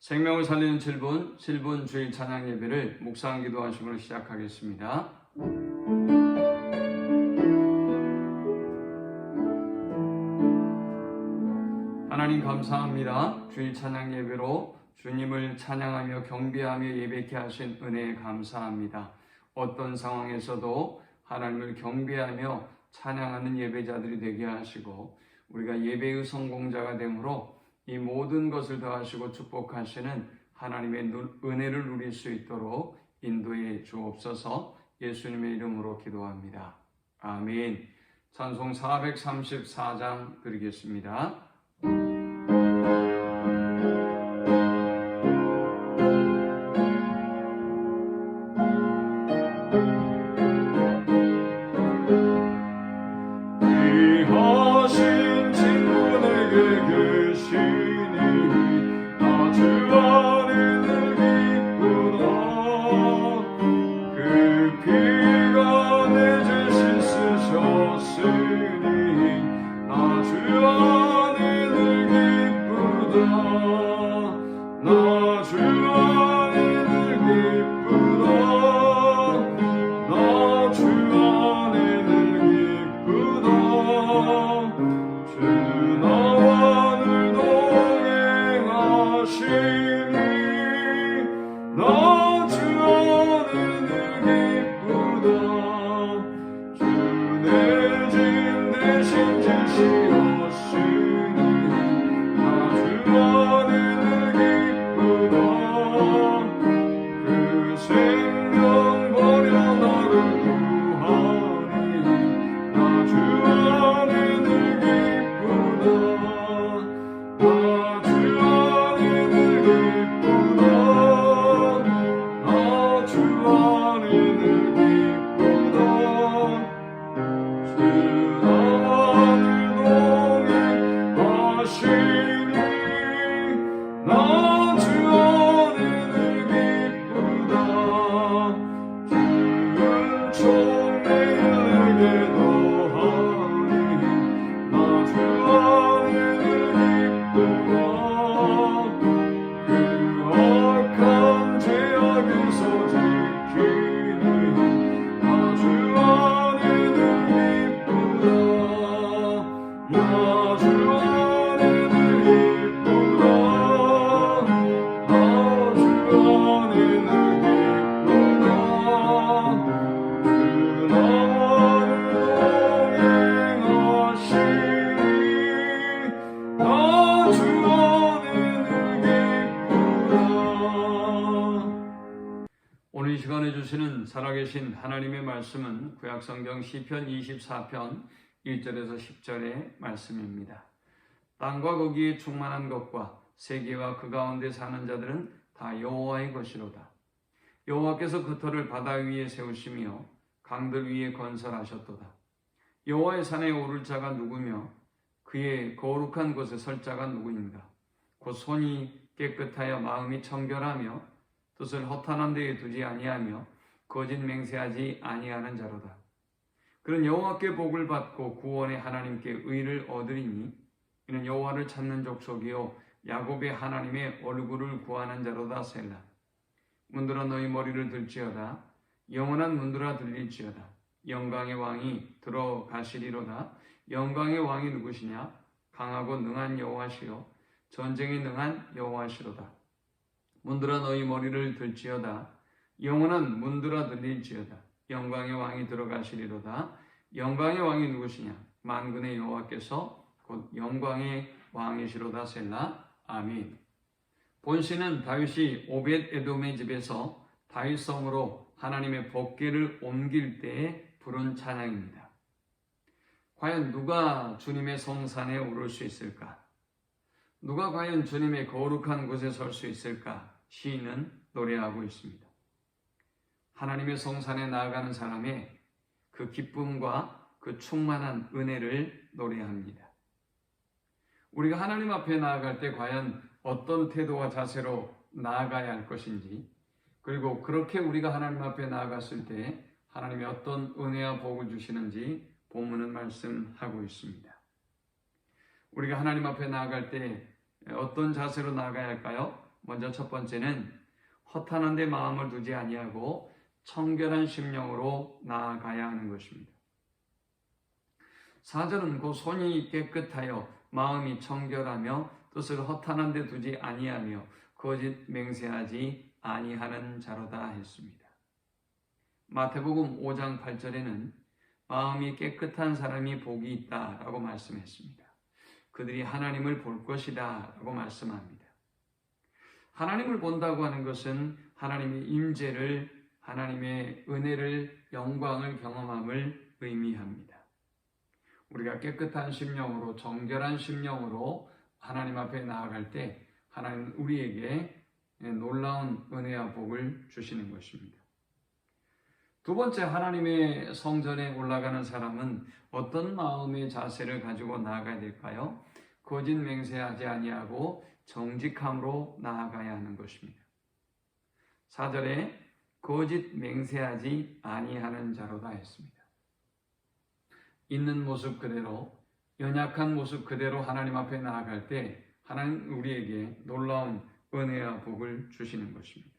생명을 살리는 7분 주일 찬양 예배를 묵상 기도하심으로 시작하겠습니다. 하나님 감사합니다. 주일 찬양 예배로 주님을 찬양하며 경배하며 예배케 하신 은혜에 감사합니다. 어떤 상황에서도 하나님을 경배하며 찬양하는 예배자들이 되게 하시고 우리가 예배의 성공자가 되므로 이 모든 것을 더하시고 축복하시는 하나님의 은혜를 누릴 수 있도록 인도해 주옵소서. 예수님의 이름으로 기도합니다. 아멘. 찬송 434장 드리겠습니다. 오늘 이 시간에 주시는 살아계신 하나님의 말씀은 구약성경 시편 24편 1절에서 10절의 말씀입니다. 땅과 거기에 충만한 것과 세계와 그 가운데 사는 자들은 다 여호와의 것이로다. 여호와께서 그 터를 바다 위에 세우시며 강들 위에 건설하셨도다. 여호와의 산에 오를 자가 누구며 그의 거룩한 곳에 설 자가 누구인가? 곧 손이 깨끗하여 마음이 청결하며 뜻을 허탄한 데에 두지 아니하며 거짓 맹세하지 아니하는 자로다. 그는 여호와께 복을 받고 구원의 하나님께 의를 얻으리니 이는 여호와를 찾는 족속이요 야곱의 하나님의 얼굴을 구하는 자로다. 셀라. 문들아 너희 머리를 들지어다. 영원한 문들아 들릴지어다. 영광의 왕이 들어가시리로다. 영광의 왕이 누구시냐? 강하고 능한 여호와시요 전쟁에 능한 여호와시로다. 문들아 너희 머리를 들지어다. 영원한 문들아 들릴지어다. 영광의 왕이 들어가시리로다. 영광의 왕이 누구시냐? 만군의 여호와께서 곧 영광의 왕이시로다. 셀라. 아멘. 본시는 다윗이 오벳 에돔의 집에서 다윗성으로 하나님의 법궤를 옮길 때에 부른 찬양입니다. 과연 누가 주님의 성산에 오를 수 있을까? 누가 과연 주님의 거룩한 곳에 설 수 있을까? 시인은 노래하고 있습니다. 하나님의 성산에 나아가는 사람의 그 기쁨과 그 충만한 은혜를 노래합니다. 우리가 하나님 앞에 나아갈 때 과연 어떤 태도와 자세로 나아가야 할 것인지, 그리고 그렇게 우리가 하나님 앞에 나아갔을 때 하나님이 어떤 은혜와 복을 주시는지 본문은 말씀하고 있습니다. 우리가 하나님 앞에 나아갈 때 어떤 자세로 나아가야 할까요? 먼저 첫 번째는 허탄한 데 마음을 두지 아니하고 청결한 심령으로 나아가야 하는 것입니다. 4절은 그 손이 깨끗하여 마음이 청결하며 뜻을 허탄한 데 두지 아니하며 거짓 맹세하지 아니하는 자로다 했습니다. 마태복음 5장 8절에는 마음이 깨끗한 사람이 복이 있다라고 말씀했습니다. 그들이 하나님을 볼 것이다 라고 말씀합니다. 하나님을 본다고 하는 것은 하나님의 임재를, 하나님의 은혜를, 영광을 경험함을 의미합니다. 우리가 깨끗한 심령으로, 정결한 심령으로 하나님 앞에 나아갈 때 하나님은 우리에게 놀라운 은혜와 복을 주시는 것입니다. 두 번째, 하나님의 성전에 올라가는 사람은 어떤 마음의 자세를 가지고 나아가야 될까요? 거짓 맹세하지 아니하고 정직함으로 나아가야 하는 것입니다. 4절에 거짓 맹세하지 아니하는 자로다 했습니다. 있는 모습 그대로, 연약한 모습 그대로 하나님 앞에 나아갈 때 하나님 우리에게 놀라운 은혜와 복을 주시는 것입니다.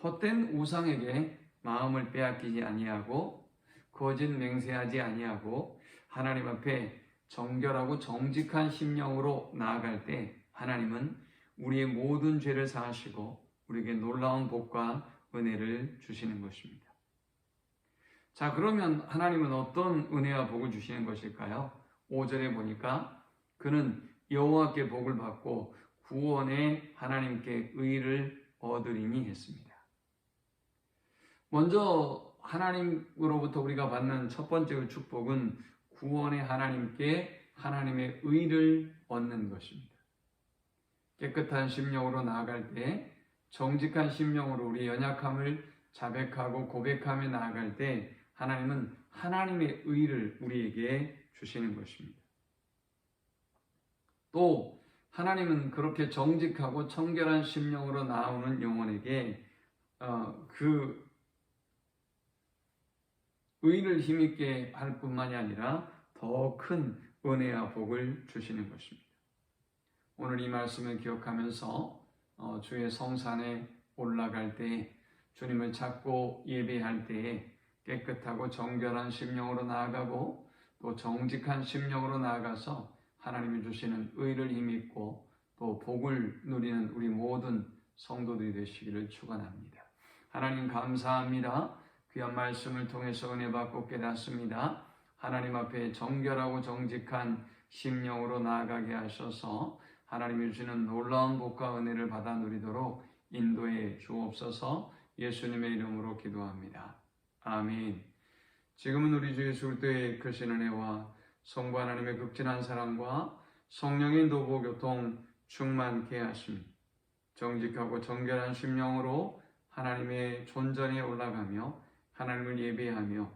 헛된 우상에게 마음을 빼앗기지 아니하고 거짓 맹세하지 아니하고 하나님 앞에 정결하고 정직한 심령으로 나아갈 때 하나님은 우리의 모든 죄를 사하시고 우리에게 놀라운 복과 은혜를 주시는 것입니다. 자, 그러면 하나님은 어떤 은혜와 복을 주시는 것일까요? 5절에 보니까 그는 여호와께 복을 받고 구원에 하나님께 의를 얻으리니 했습니다. 먼저 하나님으로부터 우리가 받는 첫 번째 축복은 구원의 하나님께 하나님의 의를 얻는 것입니다. 깨끗한 심령으로 나아갈 때, 정직한 심령으로 우리 연약함을 자백하고 고백하며 나아갈 때 하나님은 하나님의 의를 우리에게 주시는 것입니다. 또 하나님은 그렇게 정직하고 청결한 심령으로 나오는 영혼에게 그 의를 힘있게 할 뿐만이 아니라 더 큰 은혜와 복을 주시는 것입니다. 오늘 이 말씀을 기억하면서 주의 성산에 올라갈 때, 주님을 찾고 예배할 때에 깨끗하고 정결한 심령으로 나아가고 또 정직한 심령으로 나아가서 하나님이 주시는 의를 힘입고 또 복을 누리는 우리 모든 성도들이 되시기를 축원합니다. 하나님 감사합니다. 귀한 말씀을 통해서 은혜 받고 깨닫습니다. 하나님 앞에 정결하고 정직한 심령으로 나아가게 하셔서 하나님이 주시는 놀라운 복과 은혜를 받아 누리도록 인도해 주옵소서. 예수님의 이름으로 기도합니다. 아멘. 지금은 우리 주 예수 그리스도의 크신 은혜와 성부 하나님의 극진한 사랑과 성령의 인도보 교통 충만케 하시며 정직하고 정결한 심령으로 하나님의 존전에 올라가며 하나님을 예배하며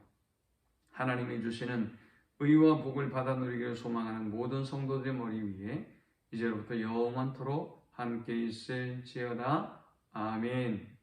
하나님이 주시는 의와 복을 받아 누리기를 소망하는 모든 성도들의 머리 위에 이제로부터 영원토록 함께 있을지어다. 아멘.